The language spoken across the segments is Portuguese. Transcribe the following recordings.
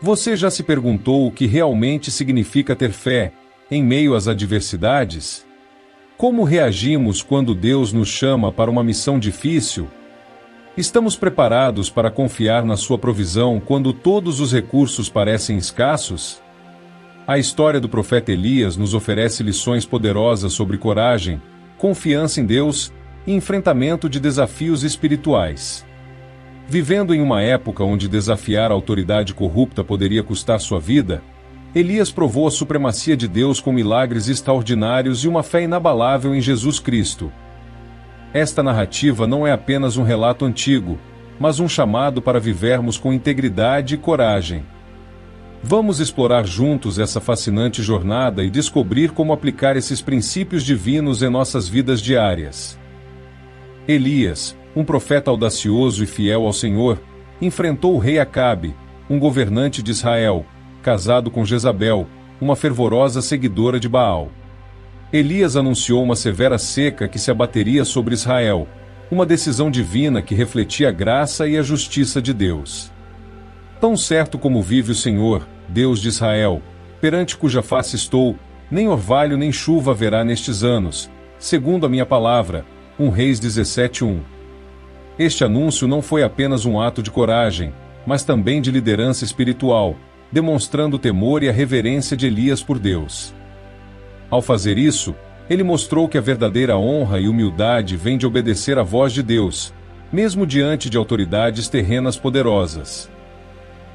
Você já se perguntou o que realmente significa ter fé em meio às adversidades? Como reagimos quando Deus nos chama para uma missão difícil? Estamos preparados para confiar na sua provisão quando todos os recursos parecem escassos? A história do profeta Elias nos oferece lições poderosas sobre coragem, confiança em Deus e enfrentamento de desafios espirituais. Vivendo em uma época onde desafiar a autoridade corrupta poderia custar sua vida, Elias provou a supremacia de Deus com milagres extraordinários e uma fé inabalável em Jesus Cristo. Esta narrativa não é apenas um relato antigo, mas um chamado para vivermos com integridade e coragem. Vamos explorar juntos essa fascinante jornada e descobrir como aplicar esses princípios divinos em nossas vidas diárias. Elias, um profeta audacioso e fiel ao Senhor, enfrentou o rei Acabe, um governante de Israel, casado com Jezabel, uma fervorosa seguidora de Baal. Elias anunciou uma severa seca que se abateria sobre Israel, uma decisão divina que refletia a graça e a justiça de Deus. Tão certo como vive o Senhor, Deus de Israel, perante cuja face estou, nem orvalho nem chuva haverá nestes anos, segundo a minha palavra. 1 Reis 17:1. Este anúncio não foi apenas um ato de coragem, mas também de liderança espiritual, demonstrando o temor e a reverência de Elias por Deus. Ao fazer isso, ele mostrou que a verdadeira honra e humildade vem de obedecer à voz de Deus, mesmo diante de autoridades terrenas poderosas.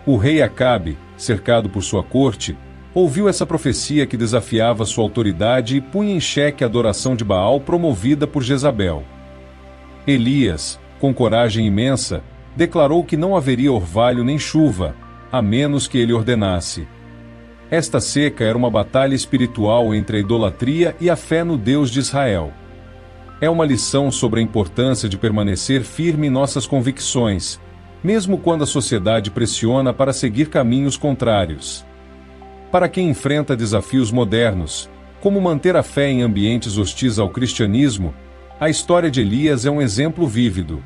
O rei Acabe, cercado por sua corte, ouviu essa profecia que desafiava sua autoridade e punha em xeque a adoração de Baal promovida por Jezabel. Elias, com coragem imensa, declarou que não haveria orvalho nem chuva, a menos que ele ordenasse. Esta seca era uma batalha espiritual entre a idolatria e a fé no Deus de Israel. É uma lição sobre a importância de permanecer firme em nossas convicções, mesmo quando a sociedade pressiona para seguir caminhos contrários. Para quem enfrenta desafios modernos, como manter a fé em ambientes hostis ao cristianismo, a história de Elias é um exemplo vívido.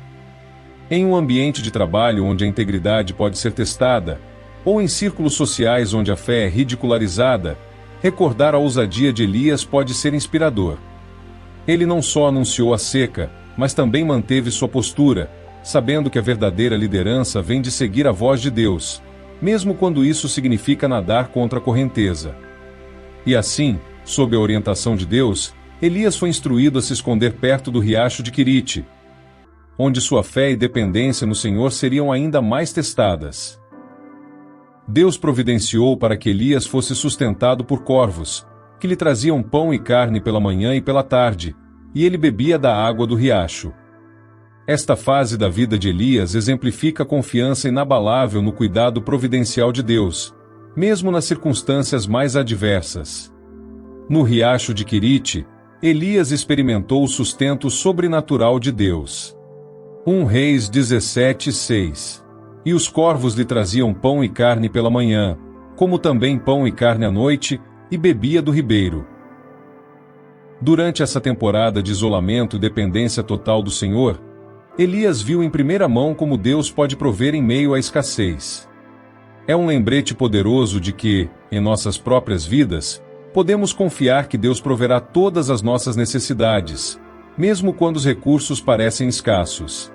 Em um ambiente de trabalho onde a integridade pode ser testada, ou em círculos sociais onde a fé é ridicularizada, recordar a ousadia de Elias pode ser inspirador. Ele não só anunciou a seca, mas também manteve sua postura, sabendo que a verdadeira liderança vem de seguir a voz de Deus, mesmo quando isso significa nadar contra a correnteza. E assim, sob a orientação de Deus, Elias foi instruído a se esconder perto do riacho de Querite, onde sua fé e dependência no Senhor seriam ainda mais testadas. Deus providenciou para que Elias fosse sustentado por corvos, que lhe traziam pão e carne pela manhã e pela tarde, e ele bebia da água do riacho. Esta fase da vida de Elias exemplifica a confiança inabalável no cuidado providencial de Deus, mesmo nas circunstâncias mais adversas. No riacho de Querite, Elias experimentou o sustento sobrenatural de Deus. 1 Reis 17:6. E os corvos lhe traziam pão e carne pela manhã, como também pão e carne à noite, e bebia do ribeiro. Durante essa temporada de isolamento e dependência total do Senhor, Elias viu em primeira mão como Deus pode prover em meio à escassez. É um lembrete poderoso de que, em nossas próprias vidas, podemos confiar que Deus proverá todas as nossas necessidades, mesmo quando os recursos parecem escassos.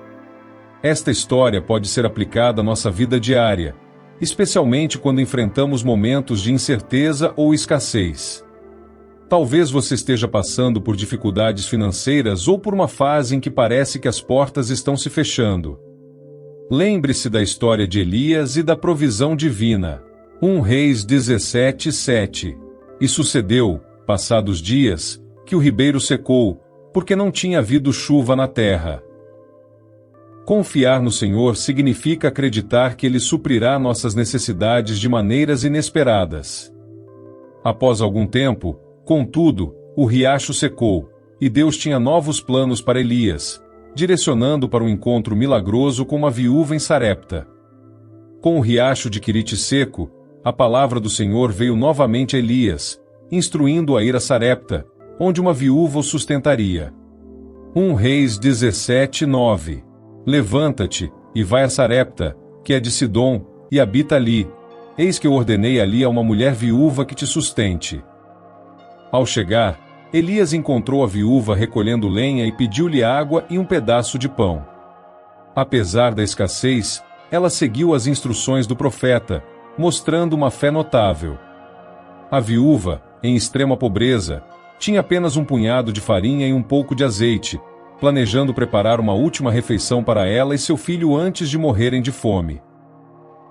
Esta história pode ser aplicada à nossa vida diária, especialmente quando enfrentamos momentos de incerteza ou escassez. Talvez você esteja passando por dificuldades financeiras ou por uma fase em que parece que as portas estão se fechando. Lembre-se da história de Elias e da provisão divina. 1 Reis 17:7. E sucedeu, passados dias, que o ribeiro secou, porque não tinha havido chuva na terra. Confiar no Senhor significa acreditar que Ele suprirá nossas necessidades de maneiras inesperadas. Após algum tempo, contudo, o riacho secou, e Deus tinha novos planos para Elias, direcionando para um encontro milagroso com uma viúva em Sarepta. Com o riacho de Querite seco, a palavra do Senhor veio novamente a Elias, instruindo-o a ir a Sarepta, onde uma viúva o sustentaria. 1 Reis 17:9. Levanta-te, e vai a Sarepta, que é de Sidom, e habita ali, eis que eu ordenei ali a uma mulher viúva que te sustente. Ao chegar, Elias encontrou a viúva recolhendo lenha e pediu-lhe água e um pedaço de pão. Apesar da escassez, ela seguiu as instruções do profeta, mostrando uma fé notável. A viúva, em extrema pobreza, tinha apenas um punhado de farinha e um pouco de azeite, planejando preparar uma última refeição para ela e seu filho antes de morrerem de fome.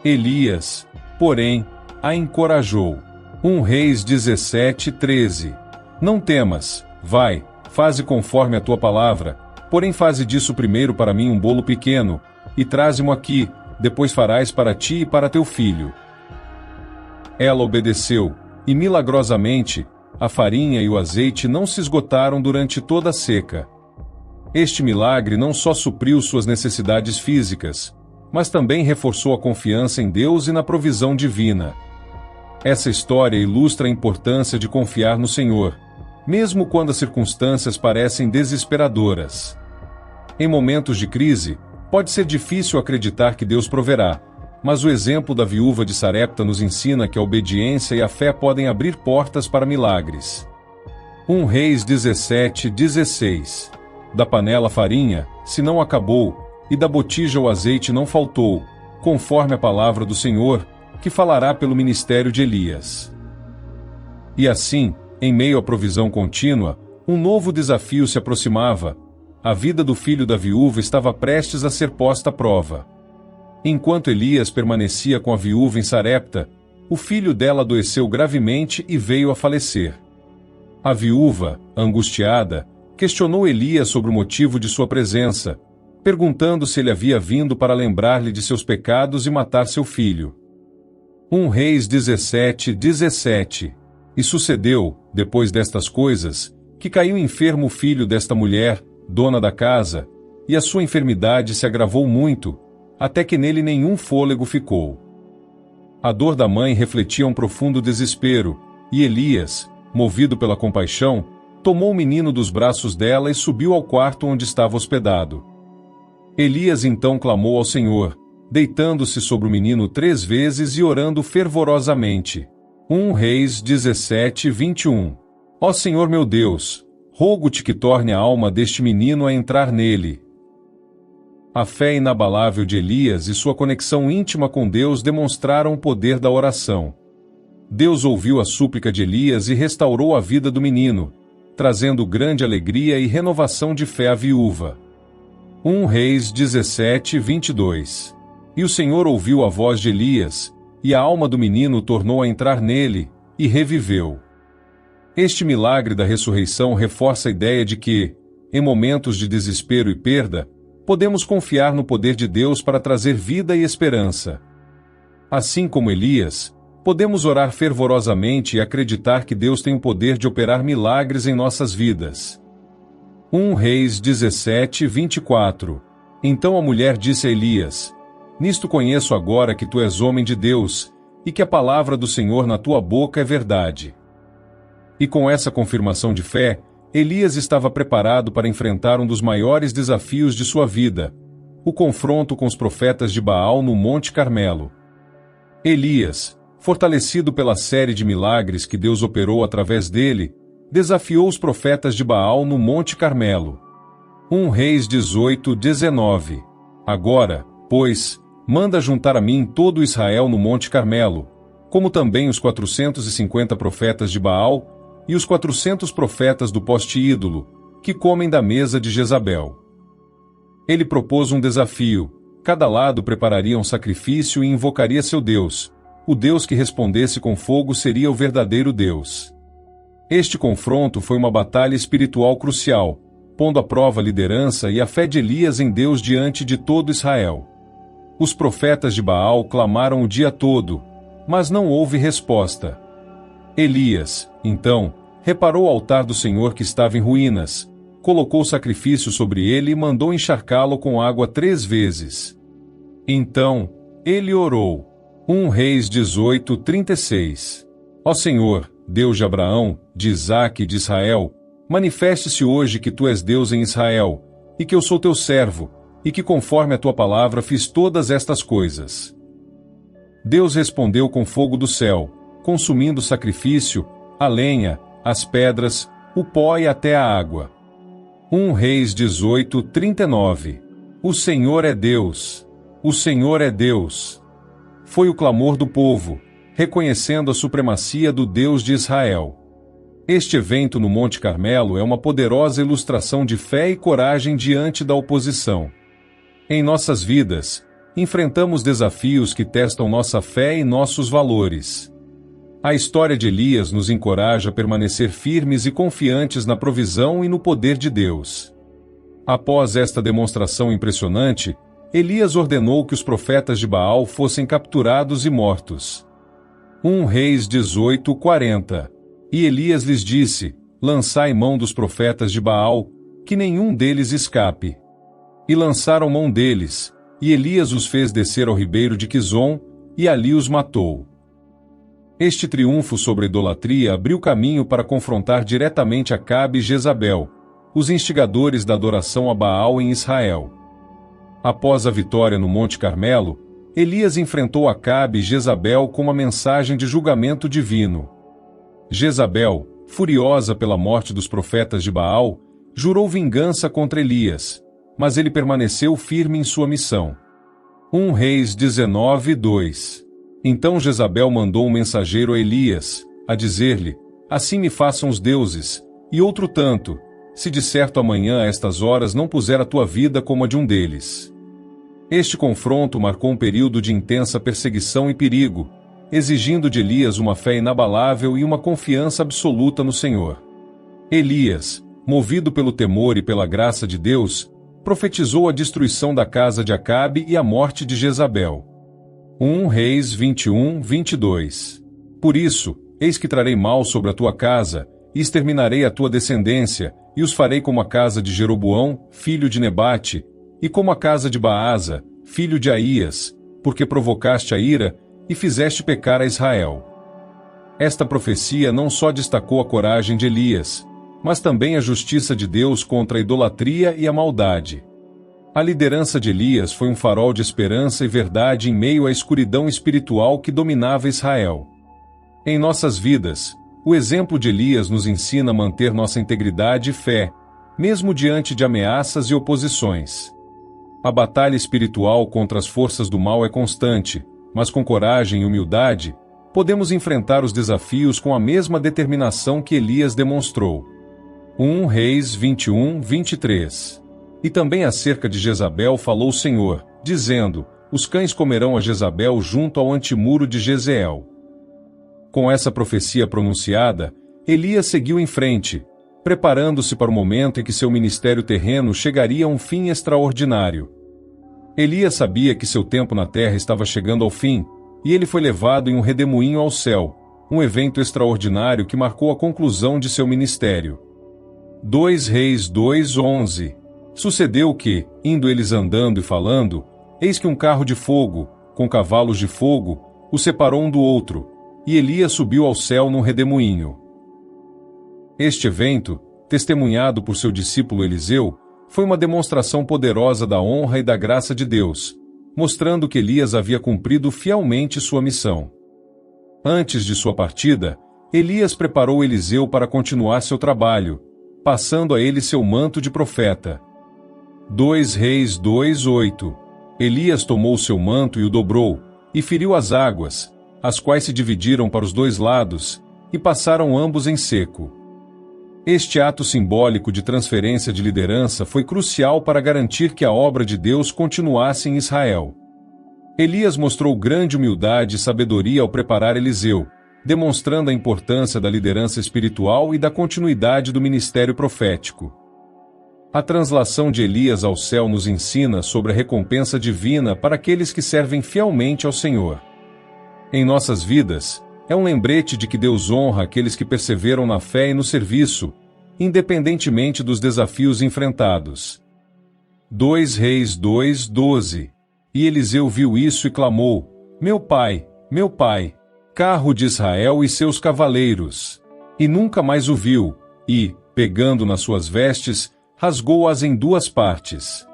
Elias, porém, a encorajou. 1 Reis 17:13. Não temas, vai, faze conforme a tua palavra, porém faze disso primeiro para mim um bolo pequeno, e traze-mo aqui, depois farás para ti e para teu filho. Ela obedeceu, e milagrosamente, a farinha e o azeite não se esgotaram durante toda a seca. Este milagre não só supriu suas necessidades físicas, mas também reforçou a confiança em Deus e na provisão divina. Essa história ilustra a importância de confiar no Senhor, mesmo quando as circunstâncias parecem desesperadoras. Em momentos de crise, pode ser difícil acreditar que Deus proverá, mas o exemplo da viúva de Sarepta nos ensina que a obediência e a fé podem abrir portas para milagres. 1 Reis 17:16. Da panela a farinha, se não acabou, e da botija o azeite não faltou, conforme a palavra do Senhor, que falará pelo ministério de Elias. E assim, em meio à provisão contínua, um novo desafio se aproximava. A vida do filho da viúva estava prestes a ser posta à prova. Enquanto Elias permanecia com a viúva em Sarepta, o filho dela adoeceu gravemente e veio a falecer. A viúva, angustiada, questionou Elias sobre o motivo de sua presença, perguntando se ele havia vindo para lembrar-lhe de seus pecados e matar seu filho. 1 Reis 17:17. E sucedeu, depois destas coisas, que caiu enfermo o filho desta mulher, dona da casa, e a sua enfermidade se agravou muito, até que nele nenhum fôlego ficou. A dor da mãe refletia um profundo desespero, e Elias, movido pela compaixão, tomou o menino dos braços dela e subiu ao quarto onde estava hospedado. Elias então clamou ao Senhor, deitando-se sobre o menino 3 vezes e orando fervorosamente. 1 Reis 17:21. Ó Senhor meu Deus, rogo-te que torne a alma deste menino a entrar nele. A fé inabalável de Elias e sua conexão íntima com Deus demonstraram o poder da oração. Deus ouviu a súplica de Elias e restaurou a vida do menino, trazendo grande alegria e renovação de fé à viúva. 1 Reis 17:22. E o Senhor ouviu a voz de Elias, e a alma do menino tornou a entrar nele, e reviveu. Este milagre da ressurreição reforça a ideia de que, em momentos de desespero e perda, podemos confiar no poder de Deus para trazer vida e esperança. Assim como Elias, podemos orar fervorosamente e acreditar que Deus tem o poder de operar milagres em nossas vidas. 1 Reis 17:24. Então a mulher disse a Elias: Nisto conheço agora que tu és homem de Deus, e que a palavra do Senhor na tua boca é verdade. E com essa confirmação de fé, Elias estava preparado para enfrentar um dos maiores desafios de sua vida, o confronto com os profetas de Baal no Monte Carmelo. Elias, fortalecido pela série de milagres que Deus operou através dele, desafiou os profetas de Baal no Monte Carmelo. 1 Reis 18:19. Agora, pois, manda juntar a mim todo Israel no Monte Carmelo, como também os 450 profetas de Baal e os 400 profetas do poste ídolo, que comem da mesa de Jezabel. Ele propôs um desafio: cada lado prepararia um sacrifício e invocaria seu Deus. O Deus que respondesse com fogo seria o verdadeiro Deus. Este confronto foi uma batalha espiritual crucial, pondo à prova a liderança e a fé de Elias em Deus diante de todo Israel. Os profetas de Baal clamaram o dia todo, mas não houve resposta. Elias, então, reparou o altar do Senhor que estava em ruínas, colocou o sacrifício sobre ele e mandou encharcá-lo com água 3 vezes. Então, ele orou. 1 Reis 18:36. Ó Senhor, Deus de Abraão, de Isaque e de Israel, manifeste-se hoje que tu és Deus em Israel, e que eu sou teu servo, e que conforme a tua palavra fiz todas estas coisas. Deus respondeu com fogo do céu, consumindo o sacrifício, a lenha, as pedras, o pó e até a água. 1 Reis 18:39. O Senhor é Deus. O Senhor é Deus. Foi o clamor do povo, reconhecendo a supremacia do Deus de Israel. Este evento no Monte Carmelo é uma poderosa ilustração de fé e coragem diante da oposição. Em nossas vidas, enfrentamos desafios que testam nossa fé e nossos valores. A história de Elias nos encoraja a permanecer firmes e confiantes na provisão e no poder de Deus. Após esta demonstração impressionante, Elias ordenou que os profetas de Baal fossem capturados e mortos. 1 Reis 18:40. E Elias lhes disse: lançai mão dos profetas de Baal, que nenhum deles escape. E lançaram mão deles, e Elias os fez descer ao ribeiro de Quizon, e ali os matou. Este triunfo sobre a idolatria abriu caminho para confrontar diretamente Acabe e Jezabel, os instigadores da adoração a Baal em Israel. Após a vitória no Monte Carmelo, Elias enfrentou Acabe e Jezabel com uma mensagem de julgamento divino. Jezabel, furiosa pela morte dos profetas de Baal, jurou vingança contra Elias, mas ele permaneceu firme em sua missão. 1 Reis 19:2. Então Jezabel mandou um mensageiro a Elias, a dizer-lhe: assim me façam os deuses, e outro tanto, se de certo amanhã a estas horas não puser a tua vida como a de um deles. Este confronto marcou um período de intensa perseguição e perigo, exigindo de Elias uma fé inabalável e uma confiança absoluta no Senhor. Elias, movido pelo temor e pela graça de Deus, profetizou a destruição da casa de Acabe e a morte de Jezabel. 1 Reis 21:22. Por isso, eis que trarei mal sobre a tua casa, e exterminarei a tua descendência, e os farei como a casa de Jeroboão, filho de Nebate, e como a casa de Baasa, filho de Aías, porque provocaste a ira, e fizeste pecar a Israel. Esta profecia não só destacou a coragem de Elias, mas também a justiça de Deus contra a idolatria e a maldade. A liderança de Elias foi um farol de esperança e verdade em meio à escuridão espiritual que dominava Israel. Em nossas vidas, o exemplo de Elias nos ensina a manter nossa integridade e fé, mesmo diante de ameaças e oposições. A batalha espiritual contra as forças do mal é constante, mas com coragem e humildade, podemos enfrentar os desafios com a mesma determinação que Elias demonstrou. 1 Reis 21:23. E também acerca de Jezabel falou o Senhor, dizendo: os cães comerão a Jezabel junto ao antemuro de Jezeel. Com essa profecia pronunciada, Elias seguiu em frente, preparando-se para o momento em que seu ministério terreno chegaria a um fim extraordinário. Elias sabia que seu tempo na terra estava chegando ao fim, e ele foi levado em um redemoinho ao céu, um evento extraordinário que marcou a conclusão de seu ministério. 2 Reis 2:11. Sucedeu que, indo eles andando e falando, eis que um carro de fogo, com cavalos de fogo, o separou um do outro, e Elias subiu ao céu num redemoinho. Este evento, testemunhado por seu discípulo Eliseu, foi uma demonstração poderosa da honra e da graça de Deus, mostrando que Elias havia cumprido fielmente sua missão. Antes de sua partida, Elias preparou Eliseu para continuar seu trabalho, passando a ele seu manto de profeta. 2 Reis 2:8. Elias tomou seu manto e o dobrou, e feriu as águas, as quais se dividiram para os dois lados, e passaram ambos em seco. Este ato simbólico de transferência de liderança foi crucial para garantir que a obra de Deus continuasse em Israel. Elias mostrou grande humildade e sabedoria ao preparar Eliseu, demonstrando a importância da liderança espiritual e da continuidade do ministério profético. A translação de Elias ao céu nos ensina sobre a recompensa divina para aqueles que servem fielmente ao Senhor. Em nossas vidas, é um lembrete de que Deus honra aqueles que perseveram na fé e no serviço, independentemente dos desafios enfrentados. 2 Reis 2:12. E Eliseu viu isso e clamou: meu pai, carro de Israel e seus cavaleiros. E nunca mais o viu, e, pegando nas suas vestes, rasgou-as em duas partes.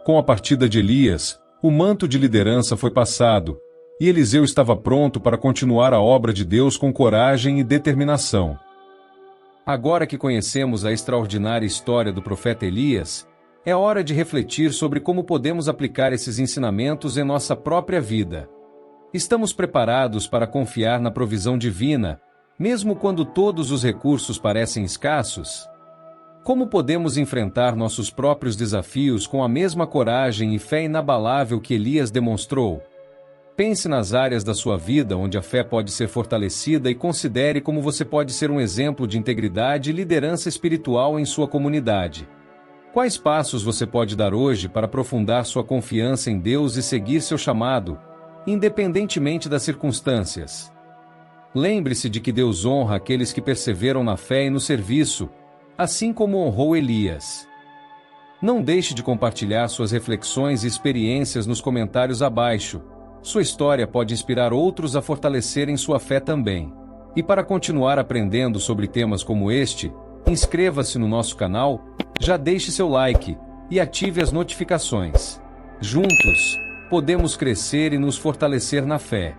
Com a partida de Elias, o manto de liderança foi passado, e Eliseu estava pronto para continuar a obra de Deus com coragem e determinação. Agora que conhecemos a extraordinária história do profeta Elias, é hora de refletir sobre como podemos aplicar esses ensinamentos em nossa própria vida. Estamos preparados para confiar na provisão divina, mesmo quando todos os recursos parecem escassos? Como podemos enfrentar nossos próprios desafios com a mesma coragem e fé inabalável que Elias demonstrou? Pense nas áreas da sua vida onde a fé pode ser fortalecida e considere como você pode ser um exemplo de integridade e liderança espiritual em sua comunidade. Quais passos você pode dar hoje para aprofundar sua confiança em Deus e seguir seu chamado, independentemente das circunstâncias? Lembre-se de que Deus honra aqueles que perseveram na fé e no serviço, assim como honrou Elias. Não deixe de compartilhar suas reflexões e experiências nos comentários abaixo. Sua história pode inspirar outros a fortalecerem sua fé também. E para continuar aprendendo sobre temas como este, inscreva-se no nosso canal, já deixe seu like e ative as notificações. Juntos, podemos crescer e nos fortalecer na fé.